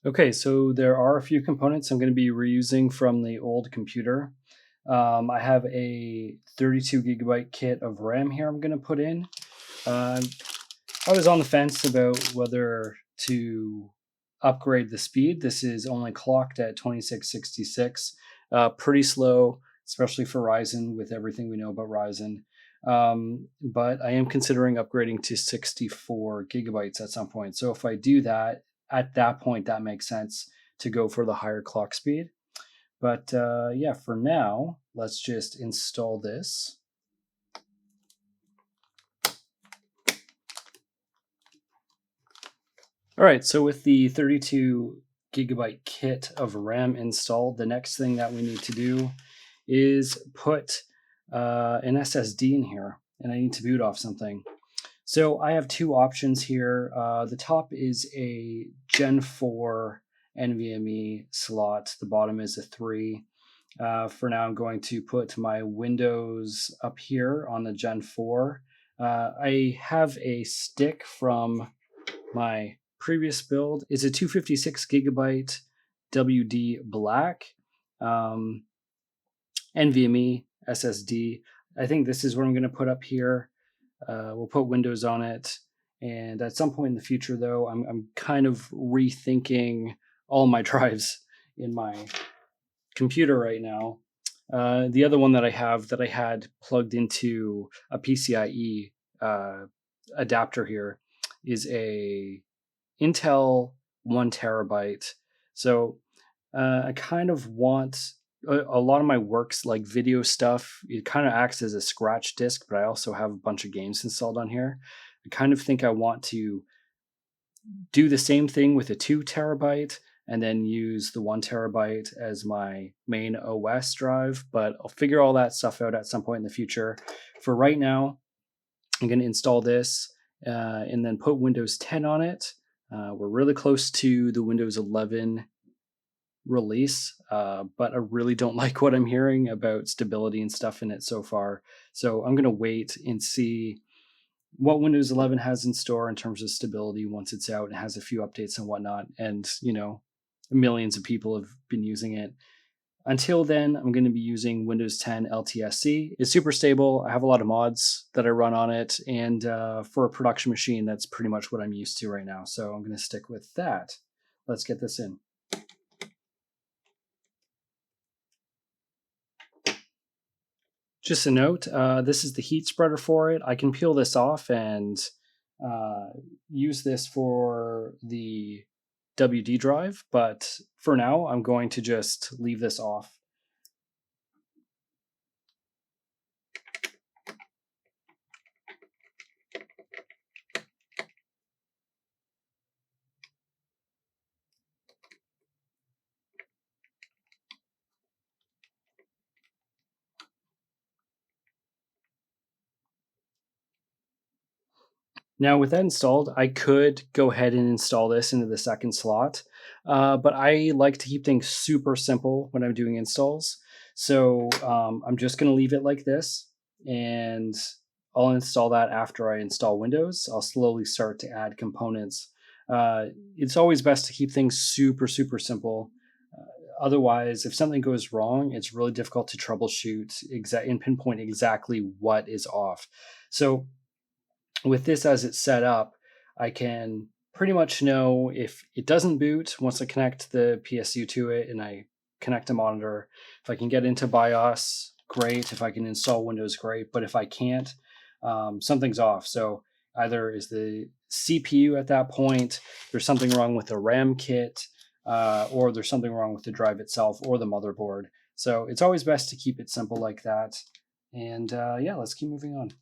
Okay, so there are a few components I'm going to be reusing from the old computer. I have a 32 gigabyte kit of RAM here I'm going to put in. Uh, I was on the fence about whether to upgrade the speed. This is only clocked at 2666, pretty slow, especially for Ryzen with everything we know about Ryzen. But I am considering upgrading to 64 gigabytes at some point. So if I do that, at that point, that makes sense to go for the higher clock speed. But yeah, for now, let's just install this. All right, so with the 32 gigabyte kit of RAM installed, the next thing that we need to do is put an SSD in here, and I need to boot off something. So I have two options here. The top is a Gen 4 NVMe slot. The bottom is a 3. For now, I'm going to put my Windows up here on the Gen 4. I have a stick from my previous build. It's a 256 gigabyte WD Black NVMe SSD. I think this is what I'm going to put up here. We'll put Windows on it. And at some point in the future, though, I'm kind of rethinking all my drives in my computer right now. The other one that I have that I had plugged into a PCIe adapter here is a Intel 1 terabyte. So I kind of want a lot of my works, like video stuff, it kind of acts as a scratch disk, but I also have a bunch of games installed on here. I kind of think I want to do the same thing with a 2 terabyte and then use the 1 terabyte as my main OS drive, but I'll figure all that stuff out at some point in the future. For right now, I'm going to install this and then put Windows 10 on it. We're really close to the Windows 11 release, but I really don't like what I'm hearing about stability and stuff in it so far. So I'm going to wait and see what Windows 11 has in store in terms of stability once it's out and has a few updates and whatnot. And, you know, millions of people have been using it. Until then, I'm going to be using Windows 10 LTSC. It's super stable. I have a lot of mods that I run on it. And for a production machine, that's pretty much what I'm used to right now. So I'm going to stick with that. Let's get this in. Just a note, this is the heat spreader for it. I can peel this off and use this for the WD drive, but for now, I'm going to just leave this off. Now, with that installed, I could go ahead and install this into the second slot, but I like to keep things super simple when I'm doing installs. So I'm just going to leave it like this, and I'll install that after I install Windows. I'll slowly start to add components. It's always best to keep things super, super simple. Otherwise, if something goes wrong, it's really difficult to troubleshoot and pinpoint exactly what is off. So with this as it's set up, I can pretty much know if it doesn't boot once I connect the PSU to it and I connect a monitor. If I can get into BIOS, great. If I can install Windows, great. But if I can't, something's off. So either is the CPU at that point, there's something wrong with the RAM kit, or there's something wrong with the drive itself or the motherboard. So it's always best to keep it simple like that. And yeah, let's keep moving on.